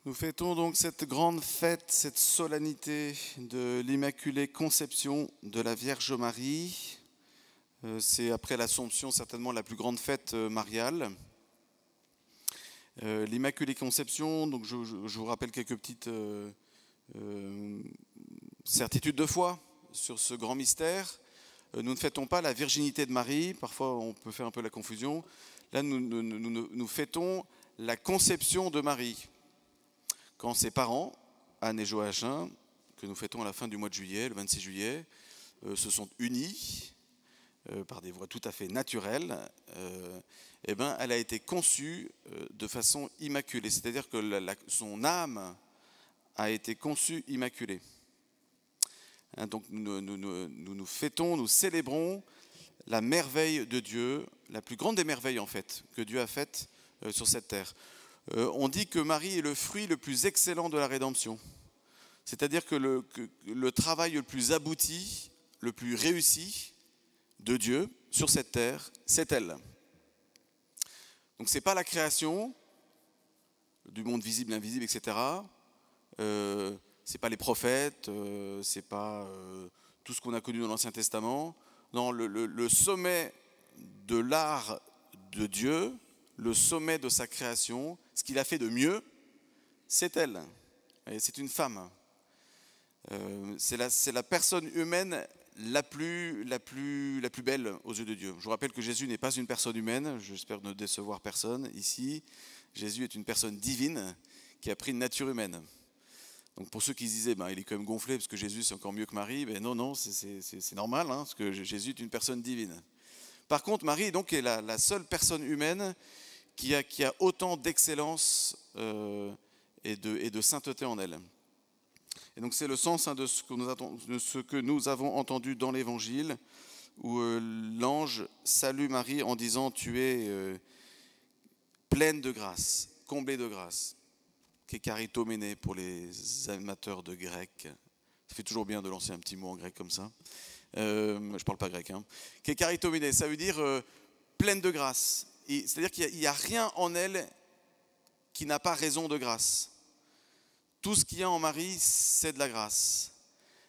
Nous fêtons donc cette grande fête, cette solennité de l'Immaculée Conception de la Vierge Marie. C'est après l'Assomption certainement la plus grande fête mariale. L'Immaculée Conception, donc je vous rappelle quelques petites certitudes de foi sur ce grand mystère. Nous ne fêtons pas la virginité de Marie, parfois on peut faire un peu la confusion. Là, nous fêtons la conception de Marie. Quand ses parents, Anne et Joachim, que nous fêtons à la fin du mois de juillet, le 26 juillet, se sont unis par des voies tout à fait naturelles, elle a été conçue de façon immaculée. C'est-à-dire que son âme a été conçue immaculée. Donc nous fêtons, nous célébrons la merveille de Dieu, la plus grande des merveilles en fait, que Dieu a faites sur cette terre. On dit que Marie est le fruit le plus excellent de la rédemption. C'est-à-dire que le travail le plus abouti, le plus réussi de Dieu sur cette terre, c'est elle. Donc ce n'est pas la création du monde visible, invisible, etc. Ce n'est pas les prophètes, ce n'est pas tout ce qu'on a connu dans l'Ancien Testament. Non, le sommet de l'art de Dieu, le sommet de sa création, ce qu'il a fait de mieux, c'est elle. Et c'est une femme. C'est la personne humaine la plus belle aux yeux de Dieu. Je vous rappelle que Jésus n'est pas une personne humaine, j'espère ne décevoir personne ici. Jésus est une personne divine qui a pris une nature humaine. Donc pour ceux qui se disaient, il est quand même gonflé parce que Jésus c'est encore mieux que Marie, non, c'est normal, parce que Jésus est une personne divine. Par contre, Marie donc, est la seule personne humaine qui a autant d'excellence et de sainteté en elle. Et donc c'est le sens de ce que nous avons entendu dans l'Évangile, où l'ange salue Marie en disant « Tu es pleine de grâce, comblée de grâce ». Kekaritomene pour les amateurs de grec. Ça fait toujours bien de lancer un petit mot en grec comme ça. Je ne parle pas grec. Kekaritomene, ça veut dire pleine de grâce. C'est-à-dire qu'il n'y a rien en elle qui n'a pas raison de grâce. Tout ce qu'il y a en Marie, c'est de la grâce.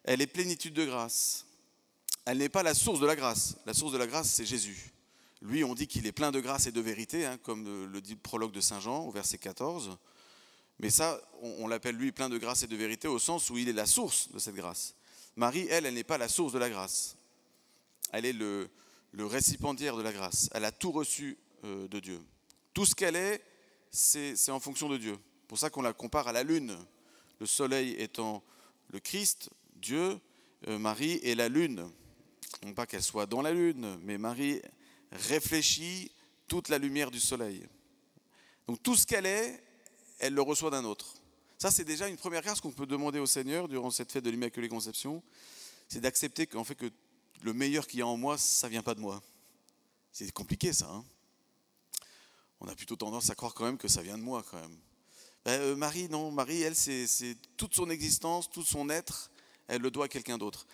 Elle est plénitude de grâce. Elle n'est pas la source de la grâce. La source de la grâce, c'est Jésus. Lui, on dit qu'il est plein de grâce et de vérité, comme le dit le prologue de Saint Jean, au verset 14. Mais ça, on l'appelle lui plein de grâce et de vérité au sens où il est la source de cette grâce. Marie, elle n'est pas la source de la grâce. Elle est le récipiendaire de la grâce. Elle a tout reçu de Dieu. Tout ce qu'elle est, c'est en fonction de Dieu. C'est pour ça qu'on la compare à la lune. Le soleil étant le Christ, Dieu, Marie est la lune. Non pas qu'elle soit dans la lune, mais Marie réfléchit toute la lumière du soleil. Donc tout ce qu'elle est, elle le reçoit d'un autre. Ça, c'est déjà une première grâce qu'on peut demander au Seigneur durant cette fête de l'Immaculée Conception. C'est d'accepter qu'en fait, que le meilleur qu'il y a en moi, ça ne vient pas de moi. C'est compliqué, ça. On a plutôt tendance à croire quand même que ça vient de moi, quand même. Marie, non. Marie, elle, c'est toute son existence, tout son être, elle le doit à quelqu'un d'autre.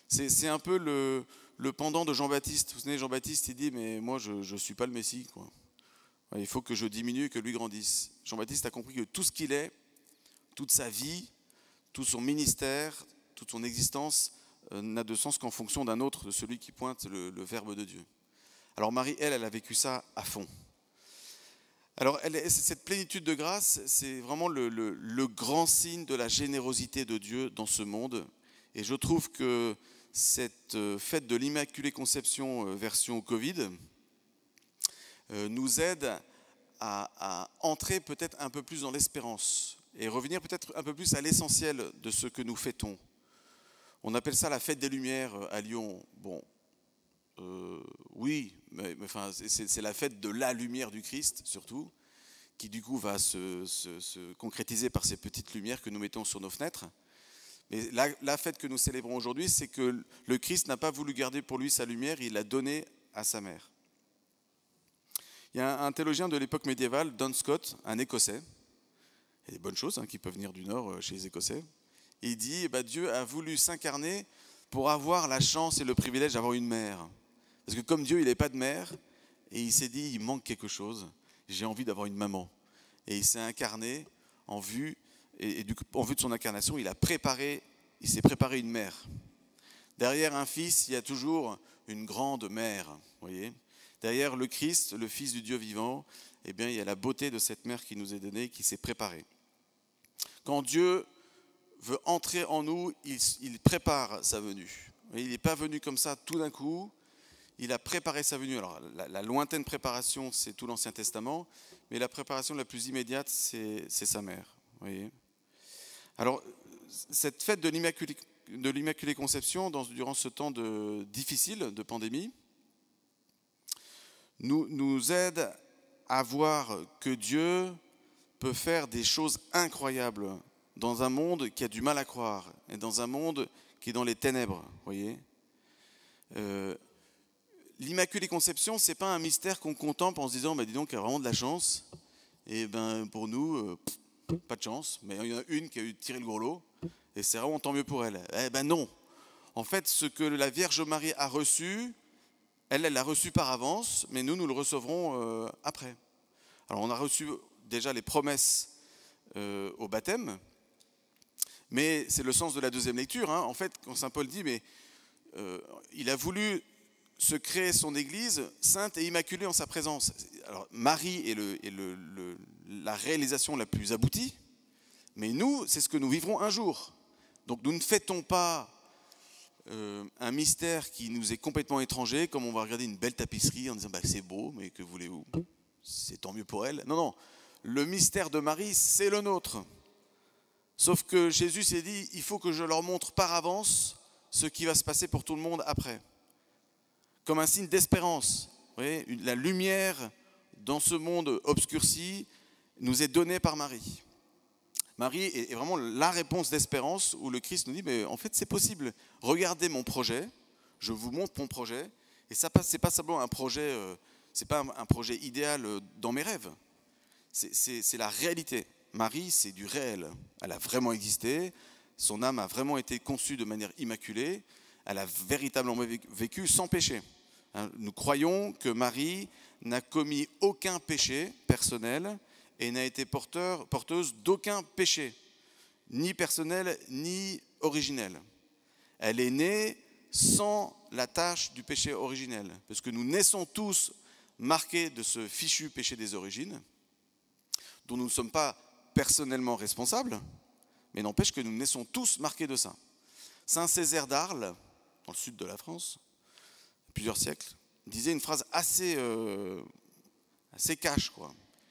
C'est un peu le pendant de Jean-Baptiste. Vous savez, Jean-Baptiste, il dit, mais moi, je ne suis pas le Messie, quoi. Il faut que je diminue et que lui grandisse. Jean-Baptiste a compris que tout ce qu'il est, toute sa vie, tout son ministère, toute son existence n'a de sens qu'en fonction d'un autre, de celui qui pointe le Verbe de Dieu. Alors Marie, elle a vécu ça à fond. Alors cette plénitude de grâce, c'est vraiment le grand signe de la générosité de Dieu dans ce monde. Et je trouve que cette fête de l'Immaculée Conception version Covid nous aide à entrer peut-être un peu plus dans l'espérance et revenir peut-être un peu plus à l'essentiel de ce que nous fêtons. On appelle ça la fête des Lumières à Lyon. Bon, oui, mais c'est la fête de la lumière du Christ surtout, qui du coup va se concrétiser par ces petites lumières que nous mettons sur nos fenêtres. Mais la fête que nous célébrons aujourd'hui, c'est que le Christ n'a pas voulu garder pour lui sa lumière, il l'a donnée à sa mère. Il y a un théologien de l'époque médiévale, Don Scott, un Écossais. Il y a des bonnes choses qui peuvent venir du Nord chez les Écossais. Et il dit, Dieu a voulu s'incarner pour avoir la chance et le privilège d'avoir une mère. Parce que comme Dieu, il n'est pas de mère, et il s'est dit, il manque quelque chose, j'ai envie d'avoir une maman. Et il s'est incarné en vue en vue de son incarnation, il s'est préparé une mère. Derrière un fils, il y a toujours une grande mère, voyez. Derrière le Christ, le Fils du Dieu vivant, eh bien, il y a la beauté de cette mère qui nous est donnée, qui s'est préparée. Quand Dieu veut entrer en nous, il prépare sa venue. Il n'est pas venu comme ça tout d'un coup, il a préparé sa venue. Alors, la lointaine préparation, c'est tout l'Ancien Testament, mais la préparation la plus immédiate, c'est sa mère. Voyez. Alors, cette fête de l'Immaculée Conception, durant ce temps difficile de pandémie, nous aide à voir que Dieu peut faire des choses incroyables dans un monde qui a du mal à croire et dans un monde qui est dans les ténèbres. Voyez. L'Immaculée Conception, ce n'est pas un mystère qu'on contemple en se disant dis donc, il y a vraiment de la chance. Et pour nous, pas de chance, mais il y en a une qui a eu tiré le gros lot, et c'est vraiment tant mieux pour elle. Non. En fait, ce que la Vierge Marie a reçu, elle l'a reçu par avance, mais nous le recevrons après. Alors on a reçu déjà les promesses au baptême, mais c'est le sens de la deuxième lecture. En fait, quand saint Paul dit, il a voulu se créer son Église sainte et immaculée en sa présence. Alors Marie est la réalisation la plus aboutie, mais nous, c'est ce que nous vivrons un jour. Donc nous ne fêtons pas un mystère qui nous est complètement étranger, comme on va regarder une belle tapisserie en disant c'est beau, mais que voulez-vous, c'est tant mieux pour elle. Non, le mystère de Marie, c'est le nôtre. Sauf que Jésus s'est dit, il faut que je leur montre par avance ce qui va se passer pour tout le monde après. Comme un signe d'espérance. Vous voyez, la lumière dans ce monde obscurci nous est donnée par Marie. Marie est vraiment la réponse d'espérance où le Christ nous dit, mais en fait c'est possible. Regardez mon projet, je vous montre mon projet. Et ça, c'est pas simplement un projet, c'est pas un projet idéal dans mes rêves. C'est la réalité. Marie, c'est du réel. Elle a vraiment existé. Son âme a vraiment été conçue de manière immaculée. Elle a véritablement vécu sans péché. Nous croyons que Marie n'a commis aucun péché personnel et n'a été porteuse d'aucun péché, ni personnel, ni originel. Elle est née sans la tâche du péché originel, parce que nous naissons tous marqués de ce fichu péché des origines, dont nous ne sommes pas personnellement responsables, mais n'empêche que nous naissons tous marqués de ça. Saint Césaire d'Arles, dans le sud de la France, plusieurs siècles, disait une phrase assez cash,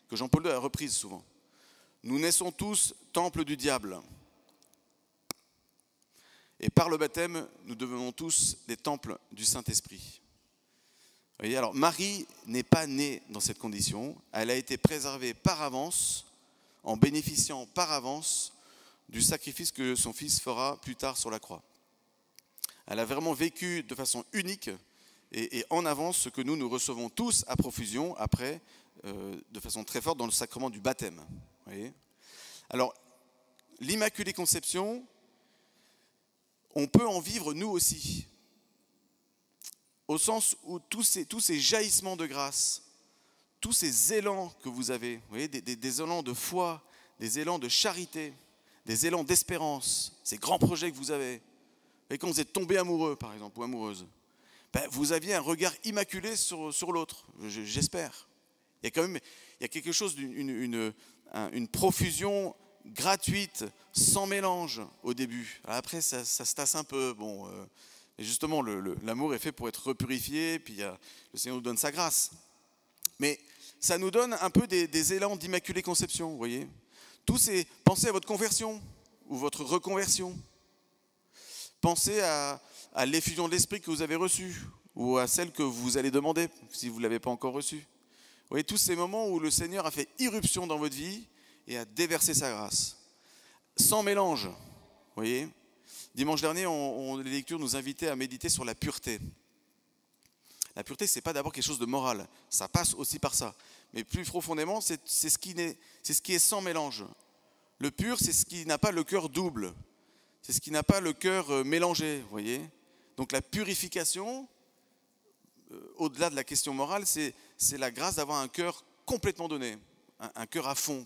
que Jean-Paul II a reprise souvent. Nous naissons tous temples du diable. Et par le baptême, nous devenons tous des temples du Saint-Esprit. Vous voyez, alors Marie n'est pas née dans cette condition. Elle a été préservée par avance, en bénéficiant par avance du sacrifice que son fils fera plus tard sur la croix. Elle a vraiment vécu de façon unique et en avance ce que nous recevons tous à profusion après, de façon très forte dans le sacrement du baptême. Vous voyez. Alors, l'Immaculée Conception, on peut en vivre nous aussi, au sens où tous ces jaillissements de grâce, tous ces élans que vous avez, vous voyez, des élans de foi, des élans de charité, des élans d'espérance, ces grands projets que vous avez, et quand vous êtes tombé amoureux, par exemple, ou amoureuse, vous aviez un regard immaculé sur l'autre, j'espère. Il y a quelque chose une profusion gratuite, sans mélange au début. Alors après, ça se tasse un peu. Et justement, l'amour est fait pour être repurifié, puis le Seigneur nous donne sa grâce. Mais ça nous donne un peu des élans d'Immaculée Conception, vous voyez. Pensez à votre conversion ou votre reconversion. Pensez à l'effusion de l'Esprit que vous avez reçue ou à celle que vous allez demander si vous ne l'avez pas encore reçue. Vous voyez, tous ces moments où le Seigneur a fait irruption dans votre vie et a déversé sa grâce. Sans mélange, vous voyez. Dimanche dernier, les lectures nous invitaient à méditer sur la pureté. La pureté, ce n'est pas d'abord quelque chose de moral. Ça passe aussi par ça. Mais plus profondément, c'est ce qui est sans mélange. Le pur, c'est ce qui n'a pas le cœur double. C'est ce qui n'a pas le cœur mélangé, vous voyez. Donc la purification, au-delà de la question morale, c'est la grâce d'avoir un cœur complètement donné, un cœur à fond,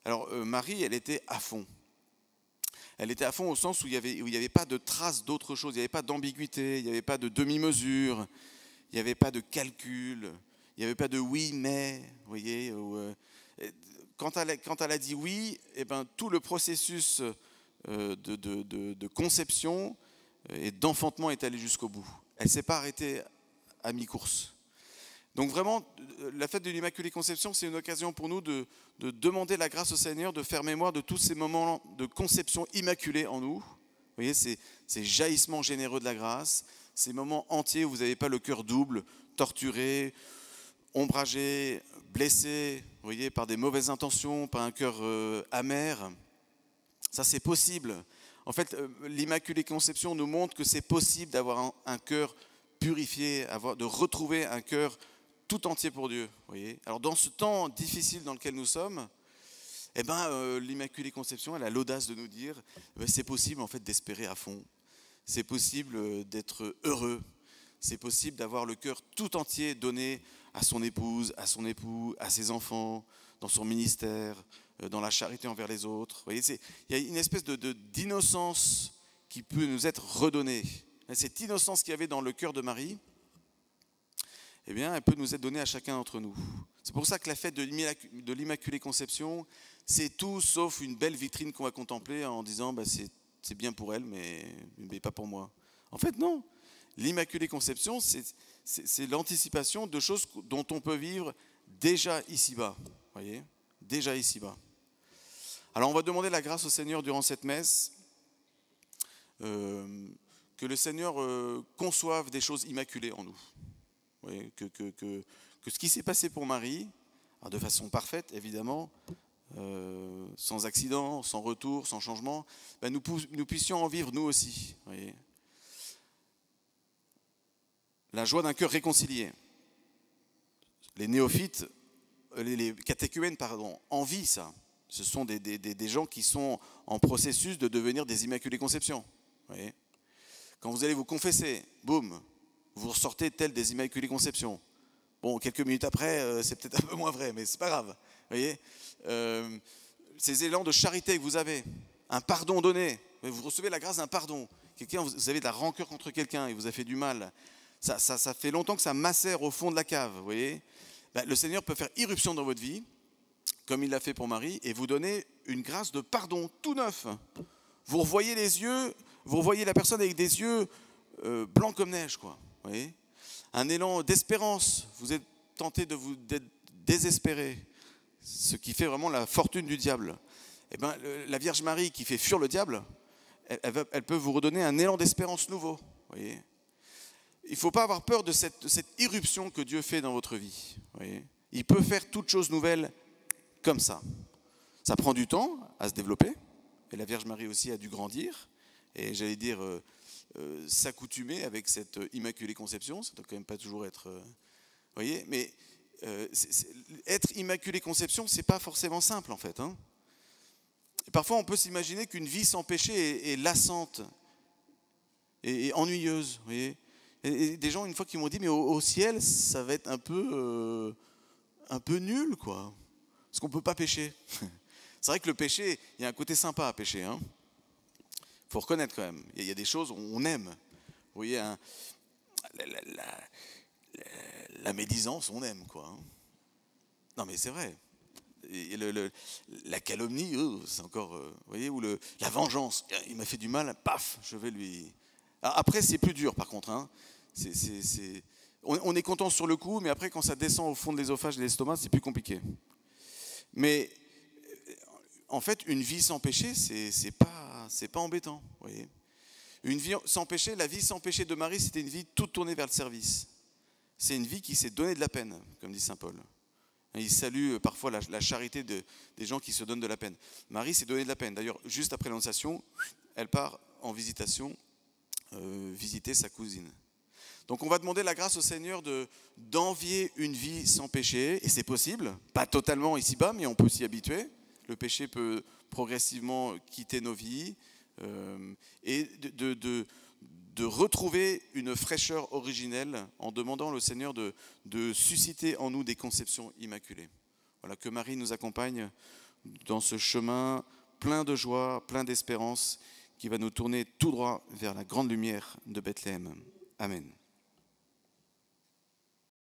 Alors Marie, elle était à fond. Elle était à fond au sens où il n'y avait pas de trace d'autre chose, il n'y avait pas d'ambiguïté, il n'y avait pas de demi-mesure, il n'y avait pas de calcul, il n'y avait pas de oui, mais, vous voyez. Quand elle a dit oui, eh ben, tout le processus de conception et d'enfantement est allé jusqu'au bout. Elle ne s'est pas arrêtée à mi-course. Donc vraiment, la fête de l'Immaculée Conception, c'est une occasion pour nous de demander la grâce au Seigneur, de faire mémoire de tous ces moments de conception immaculée en nous. Vous voyez, ces jaillissements généreux de la grâce, ces moments entiers où vous n'avez pas le cœur double, torturé, ombragé, blessé, vous voyez, par des mauvaises intentions, par un cœur amer. Ça, c'est possible. En fait, l'Immaculée Conception nous montre que c'est possible d'avoir un cœur purifié, de retrouver un cœur tout entier pour Dieu. Voyez. Alors dans ce temps difficile dans lequel nous sommes, eh ben, l'Immaculée Conception, elle a l'audace de nous dire c'est possible en fait d'espérer à fond. C'est possible d'être heureux. C'est possible d'avoir le cœur tout entier donné à son épouse, à son époux, à ses enfants, dans son ministère, dans la charité envers les autres. Vous voyez, il y a une espèce d'innocence qui peut nous être redonnée. Cette innocence qu'il y avait dans le cœur de Marie, eh bien, elle peut nous être donnée à chacun d'entre nous. C'est pour ça que la fête de l'Immaculée Conception, c'est tout sauf une belle vitrine qu'on va contempler en disant c'est bien pour elle, mais pas pour moi. En fait, non. L'Immaculée Conception, c'est l'anticipation de choses dont on peut vivre déjà ici-bas. Voyez, déjà ici-bas. Alors, on va demander la grâce au Seigneur durant cette messe, que le Seigneur conçoive des choses immaculées en nous. Oui, que ce qui s'est passé pour Marie, alors de façon parfaite évidemment, sans accident, sans retour, sans changement, nous puissions en vivre nous aussi. Voyez. La joie d'un cœur réconcilié. Les néophytes, les catéchumènes, envient ça. Ce sont des gens qui sont en processus de devenir des Immaculées Conceptions. Voyez. Quand vous allez vous confesser, boum, vous ressortez tel des Immaculées Conceptions. Bon, quelques minutes après, c'est peut-être un peu moins vrai, mais c'est pas grave. Vous voyez, ces élans de charité que vous avez, un pardon donné, vous recevez la grâce d'un pardon. Vous avez de la rancœur contre quelqu'un, il vous a fait du mal. Ça fait longtemps que ça macère au fond de la cave. Vous voyez, le Seigneur peut faire irruption dans votre vie, comme il l'a fait pour Marie, et vous donner une grâce de pardon tout neuf. Vous revoyez les yeux, vous revoyez la personne avec des yeux blancs comme neige, quoi. Vous voyez, un élan d'espérance, vous êtes tenté d'être désespéré, ce qui fait vraiment la fortune du diable. Eh ben, la Vierge Marie qui fait fuir le diable, elle peut vous redonner un élan d'espérance nouveau. Voyez. Il ne faut pas avoir peur de cette irruption que Dieu fait dans votre vie. Voyez. Il peut faire toute chose nouvelle comme ça. Ça prend du temps à se développer, et la Vierge Marie aussi a dû grandir, et j'allais dire s'accoutumer avec cette Immaculée Conception. Ça ne doit quand même pas toujours être... voyez, mais être Immaculée Conception, ce n'est pas forcément simple en fait. Hein. Et parfois on peut s'imaginer qu'une vie sans péché est lassante et ennuyeuse. Voyez. Et des gens, une fois, qui m'ont dit, mais au ciel, ça va être un peu nul, quoi. Parce qu'on ne peut pas pécher. C'est vrai que le péché, il y a un côté sympa à pécher. Hein. Faut reconnaître quand même. Il y a des choses on aime. Vous voyez, la médisance, on aime, quoi. Non, mais c'est vrai. Et la calomnie, c'est encore... vous voyez, ou la vengeance. Il m'a fait du mal, paf, je vais lui... Alors après, c'est plus dur, par contre. Hein. On est content sur le coup, mais après, quand ça descend au fond de l'ésophage et de l'estomac, c'est plus compliqué. Mais en fait, une vie sans péché, c'est pas embêtant. Vous voyez. Une vie sans péché, la vie sans péché de Marie, c'était une vie toute tournée vers le service. C'est une vie qui s'est donnée de la peine, comme dit saint Paul. Il salue parfois la charité des gens qui se donnent de la peine. Marie s'est donnée de la peine. D'ailleurs, juste après l'Annonciation, elle part en visitation, visiter sa cousine. Donc on va demander la grâce au Seigneur d'envier une vie sans péché, et c'est possible, pas totalement ici-bas, mais on peut s'y habituer. Le péché peut progressivement quitter nos vies, et de retrouver une fraîcheur originelle en demandant au Seigneur de susciter en nous des conceptions immaculées. Voilà, que Marie nous accompagne dans ce chemin plein de joie, plein d'espérance, qui va nous tourner tout droit vers la grande lumière de Bethléem. Amen.